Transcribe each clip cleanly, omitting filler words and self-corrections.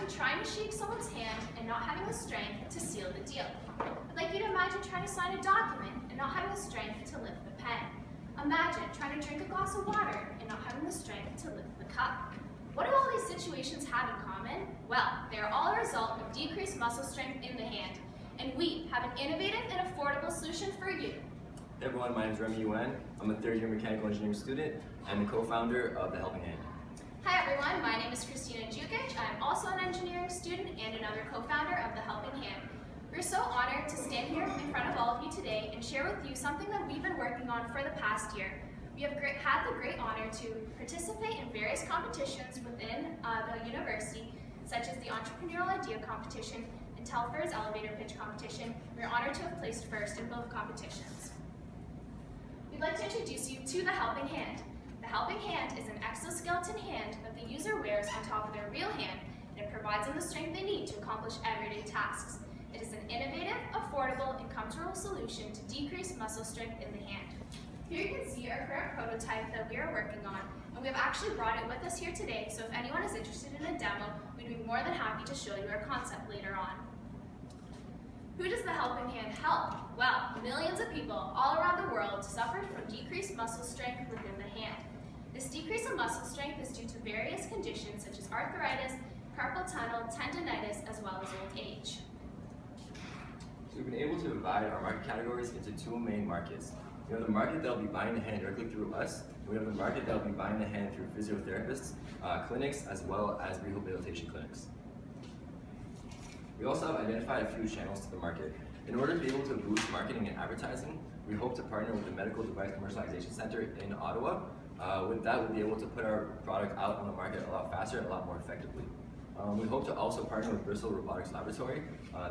trying to shake someone's hand and not having the strength to seal the deal. I'd like you to imagine trying to sign a document and not having the strength to lift the pen. Imagine trying to drink a glass of water and not having the strength to lift the cup. What do all these situations have in common? Well, they are all a result of decreased muscle strength in the hand. And we have an innovative and affordable solution for you. Hey everyone, my name is Remy Yuen. I'm a third-year mechanical engineering student and the co-founder of The Helping Hand. Hi everyone, my name is Christina Jukic. I'm also an engineering student and another co-founder of The Helping Hand. We're so honored to stand here in front of all of you today and share with you something that we've been working on for the past year. We have had the great honor to participate in various competitions within the university, such as the Entrepreneurial Idea Competition and Telfer's Elevator Pitch Competition. We're honored to have placed first in both competitions. We'd like to introduce you to The Helping Hand. The Helping Hand is an exoskeleton hand that the user wears on top of their real hand, and it provides them the strength they need to accomplish everyday tasks. It is an innovative, affordable, and comfortable solution to decrease muscle strength in the hand. Here you can see our current prototype that we are working on, and we have actually brought it with us here today, so if anyone is interested in a demo, we'd be more than happy to show you our concept later on. Who does The Helping Hand help? Well, millions of people all around the world suffer from decreased muscle strength within the hand. This decrease in muscle strength is due to various conditions such as arthritis, carpal tunnel, tendonitis, as well as old age. So we've been able to divide our market categories into two main markets. We have the market that will be buying the hand directly through us, and we have the market that will be buying the hand through physiotherapists, clinics, as well as rehabilitation clinics. We also have identified a few channels to the market. In order to be able to boost marketing and advertising, we hope to partner with the Medical Device Commercialization Center in Ottawa. With that, we'll be able to put our product out on the market a lot faster and a lot more effectively. We hope to also partner with Bristol Robotics Laboratory,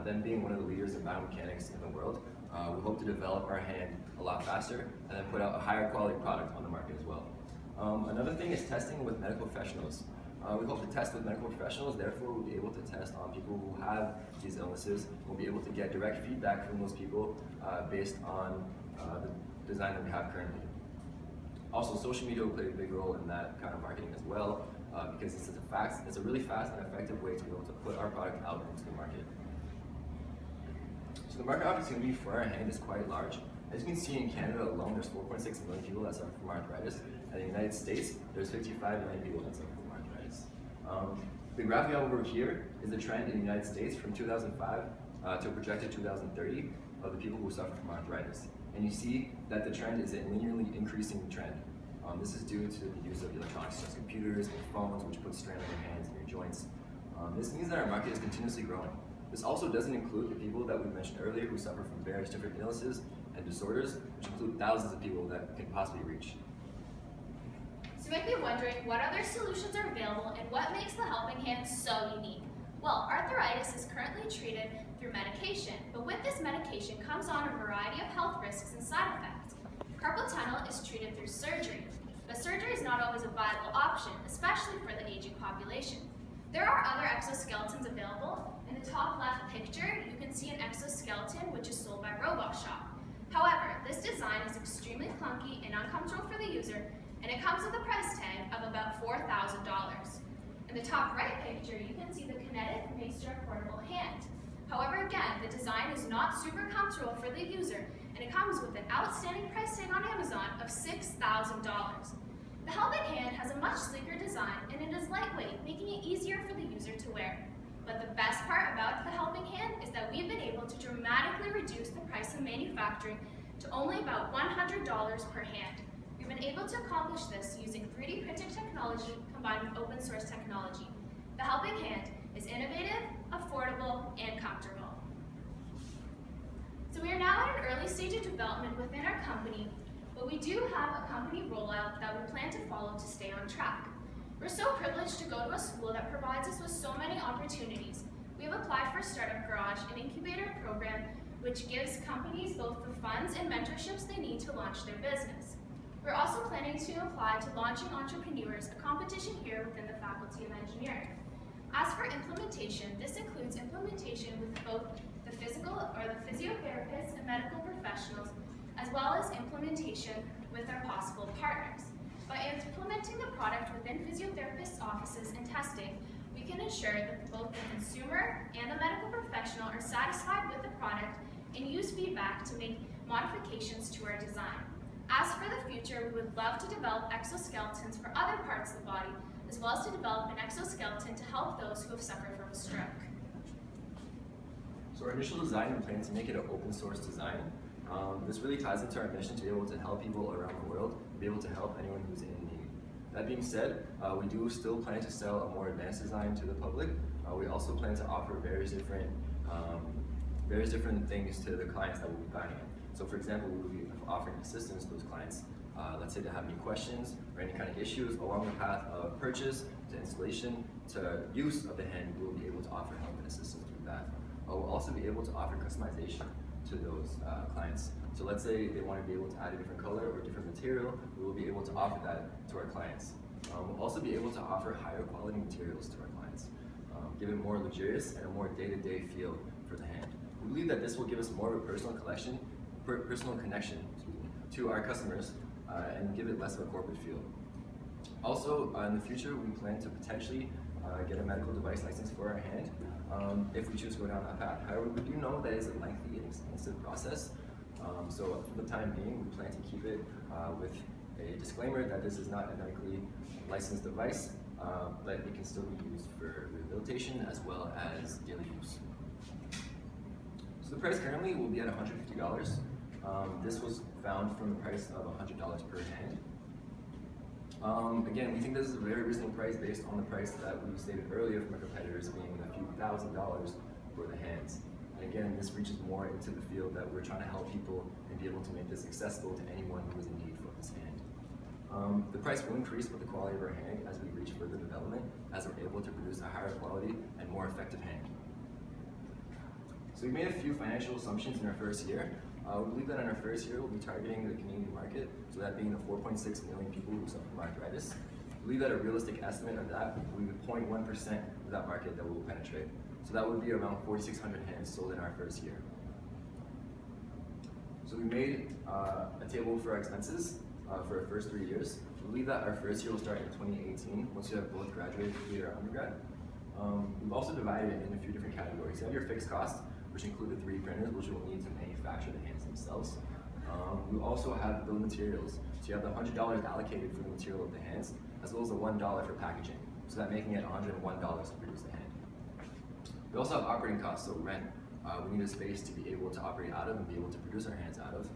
them being one of the leaders in biomechanics in the world. We hope to develop our hand a lot faster and then put out a higher quality product on the market as well. Another thing is testing with medical professionals. We hope to test with medical professionals, therefore we'll be able to test on people who have these illnesses. We'll be able to get direct feedback from those people based on the design that we have currently. Also, social media will play a big role in that kind of marketing as well, because it's a really fast and effective way to be able to put our product out into the market. So the market opportunity for our hand is quite large. As you can see, in Canada alone, there's 4.6 million people that suffer from arthritis. And in the United States, there's 55 million people that suffer from arthritis. The graph we have over here is the trend in the United States from 2005 to a projected 2030 of the people who suffer from arthritis. And you see that the trend is a linearly increasing trend. This is due to the use of electronics such as computers and phones, which put strain on your hands and your joints. This means that our market is continuously growing. This also doesn't include the people that we mentioned earlier who suffer from various different illnesses and disorders, which include thousands of people that can possibly reach. So you might be wondering what other solutions are available and what makes The Helping Hand so unique. Well, arthritis is currently treated through medication, but with this medication comes on a variety of health risks and side effects. Carpal tunnel is treated through surgery, but surgery is not always a viable option, especially for the aging population. There are other exoskeletons available. In the top left picture, you can see an exoskeleton which is sold by RobotShop. However, this design is extremely clunky and uncomfortable for the user, and it comes with a price tag of about $4,000. In the top right picture, you can see the Kinetic Maestro portable hand. However, again, the design is not super comfortable for the user, and it comes with an outstanding price tag on Amazon of $6,000. The Helping Hand has a much sleeker design, and it is lightweight, making it easier for the user to wear. But the best part about The Helping Hand is that we've been able to dramatically reduce the price of manufacturing to only about $100 per hand. We've been able to accomplish this using 3D printing technology combined with open source technology. The Helping Hand is innovative, affordable, and comfortable. So we are now at an early stage of development within our company, but we do have a company rollout that we plan to follow to stay on track. We're so privileged to go to a school that provides us with so many opportunities. We have applied for Startup Garage, an incubator program which gives companies both the funds and mentorships they need to launch their business. We're also planning to apply to Launching Entrepreneurs, a competition here within the Faculty of Engineering. As for implementation, this includes implementation with both the physiotherapists and medical professionals, as well as implementation with our possible partners. By implementing the product within physiotherapists' offices and testing, we can ensure that both the consumer and the medical professional are satisfied with the product and use feedback to make modifications to our design. As for the future, we would love to develop exoskeletons for other parts of the body, as well as to develop an exoskeleton to help those who have suffered from a stroke. So our initial design, we plan to make it an open source design. This really ties into our mission to be able to help people around the world, be able to help anyone who's in need. That being said, we do still plan to sell a more advanced design to the public. We also plan to offer various different things to the clients that will be buying it. So for example, we will be offering assistance to those clients. Let's say they have any questions or any kind of issues along the path of purchase to installation to use of the hand, we will be able to offer help and assistance through that. We'll also be able to offer customization to those clients. So let's say they want to be able to add a different color or different material, we will be able to offer that to our clients. We'll also be able to offer higher quality materials to our clients, give it more luxurious and a more day-to-day feel for the hand. We believe that this will give us more of a personal connection to our customers and give it less of a corporate feel. Also, in the future, we plan to potentially get a medical device license for our hand if we choose to go down that path. However, we do know that it's a lengthy and expensive process. So for the time being, we plan to keep it with a disclaimer that this is not a medically licensed device, but it can still be used for rehabilitation as well as daily use. So the price currently will be at $150. This was found from the price of $100 per hand. Again, we think this is a very reasonable price based on the price that we stated earlier from our competitors being a few $1,000s for the hands. And again, this reaches more into the field that we're trying to help people and be able to make this accessible to anyone who is in need for this hand. The price will increase with the quality of our hand as we reach further development, as we're able to produce a higher quality and more effective hand. So we made a few financial assumptions in our first year. We believe that in our first year, we'll be targeting the Canadian market, so that being the 4.6 million people who suffer from arthritis. We believe that a realistic estimate of that will be 0.1% of that market that we will penetrate. So that would be around 4,600 hands sold in our first year. So we made a table for our expenses for our first 3 years. We believe that our first year will start in 2018, once you have both graduated or undergrad. We've also divided it in a few different categories. You have your fixed costs, which include the 3D printers, which you will need to manufacture the hands themselves. We also have bill of materials. So you have the $100 allocated for the material of the hands, as well as the $1 for packaging, so that making it $101 to produce the hand. We also have operating costs, so rent. We need a space to be able to operate out of and be able to produce our hands out of,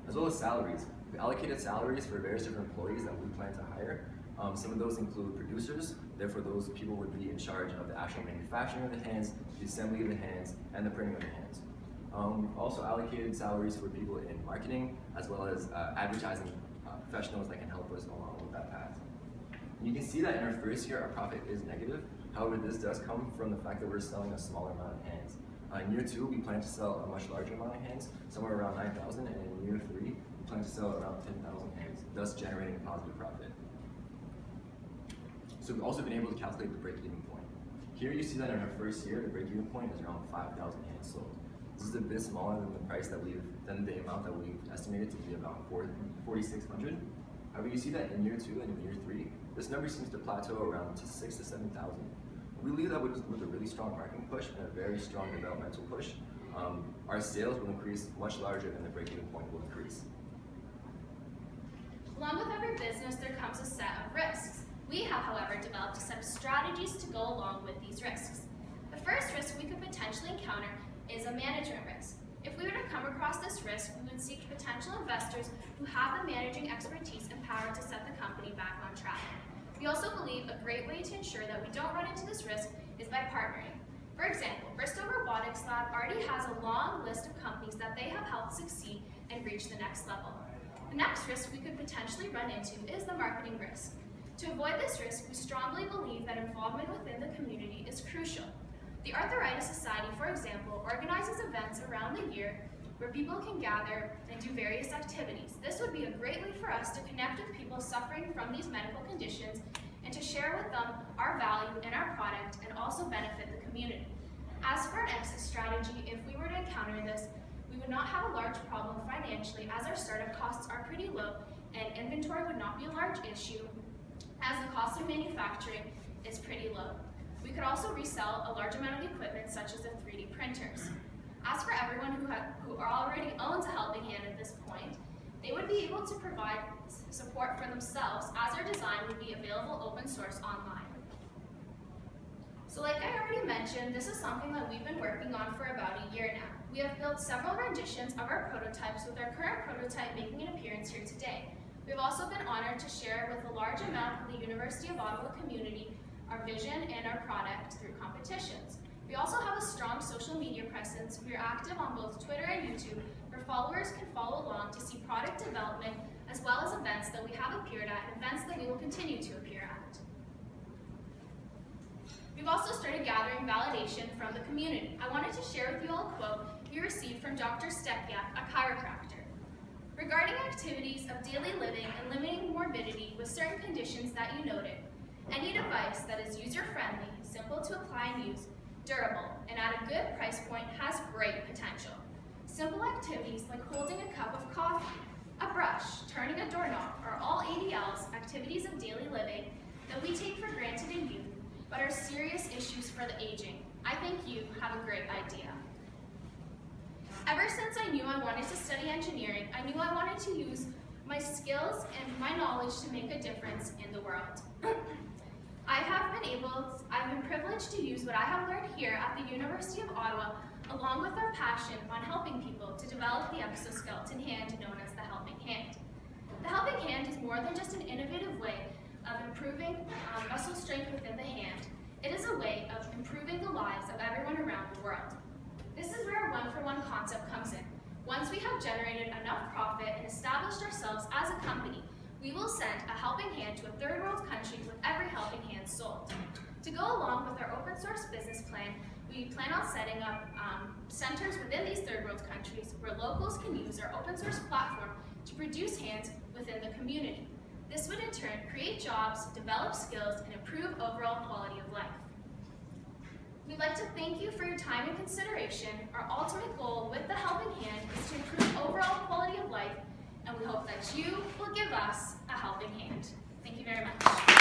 as well as salaries. We've allocated salaries for various different employees that we plan to hire. Some of those include producers, therefore those people would be in charge of the actual manufacturing of the hands, the assembly of the hands, and the printing of the hands. We've also allocated salaries for people in marketing, as well as advertising professionals that can help us along with that path. And you can see that in our first year, our profit is negative. However, this does come from the fact that we're selling a smaller amount of hands. In year 2, we plan to sell a much larger amount of hands, somewhere around 9,000, and in year 3, we plan to sell around 10,000 hands, thus generating a positive profit. So we've also been able to calculate the break-even point. Here you see that in our first year, the break-even point is around 5,000 hands sold. This is a bit smaller than the amount that we've estimated to be about 4,600. However, you see that in year 2 and in year 3, this number seems to plateau around to 6,000 to 7,000. We believe that with a really strong marketing push and a very strong developmental push, our sales will increase much larger than the break-even point will increase. Along with every business, there comes a set of risks. We have, however, developed a set of strategies to go along with these risks. The first risk we could potentially encounter is a management risk. If we were to come across this risk, we would seek potential investors who have the managing expertise and power to set the company back on track. We also believe a great way to ensure that we don't run into this risk is by partnering. For example, Bristol Robotics Lab already has a long list of companies that they have helped succeed and reach the next level. The next risk we could potentially run into is the marketing risk. To avoid this risk, we strongly believe that involvement within the community is crucial. The Arthritis Society, for example, organizes events around the year where people can gather and do various activities. This would be a great way for us to connect with people suffering from these medical conditions and to share with them our value and our product and also benefit the community. As for an exit strategy, if we were to encounter this, we would not have a large problem financially as our startup costs are pretty low and inventory would not be a large issue as the cost of manufacturing is pretty low. We could also resell a large amount of equipment such as the 3D printers. As for everyone who already owns a helping hand at this point, they would be able to provide support for themselves as their design would be available open source online. So like I already mentioned, this is something that we've been working on for about a year now. We have built several renditions of our prototypes, with our current prototype making an appearance here today. We've also been honored to share with a large amount of the University of Ottawa community our vision and our product through competitions. We also have a strong social media presence. We are active on both Twitter and YouTube, where followers can follow along to see product development as well as events that we have appeared at and events that we will continue to appear at. We've also started gathering validation from the community. I wanted to share with you all a quote we received from Dr. Stepyak, a chiropractor. Regarding activities of daily living and limiting morbidity with certain conditions that you noted, any device that is user-friendly, simple to apply and use, durable, and at a good price point has great potential. Simple activities like holding a cup of coffee, a brush, turning a doorknob are all ADLs, activities of daily living, that we take for granted in youth, but are serious issues for the aging. I think you have a great idea. Ever since I knew I wanted to study engineering, I knew I wanted to use my skills and my knowledge to make a difference in the world. I've been privileged to use what I have learned here at the University of Ottawa, along with our passion on helping people to develop the exoskeleton hand known as the helping hand. The helping hand is more than just an innovative way of improving muscle strength within the hand. It is a way of improving the lives of everyone around the world. This is where our one-for-one concept comes in. Once we have generated enough profit and established ourselves as a company, we will send a helping hand to a third world country with every helping hand sold. To go along with our open source business plan, we plan on setting up centers within these third world countries where locals can use our open source platform to produce hands within the community. This would in turn create jobs, develop skills, and improve overall quality of life. We'd like to thank you for your time and consideration. Our ultimate goal with the helping hand is to improve overall quality of life, and we hope that you will give us a helping hand. Thank you very much.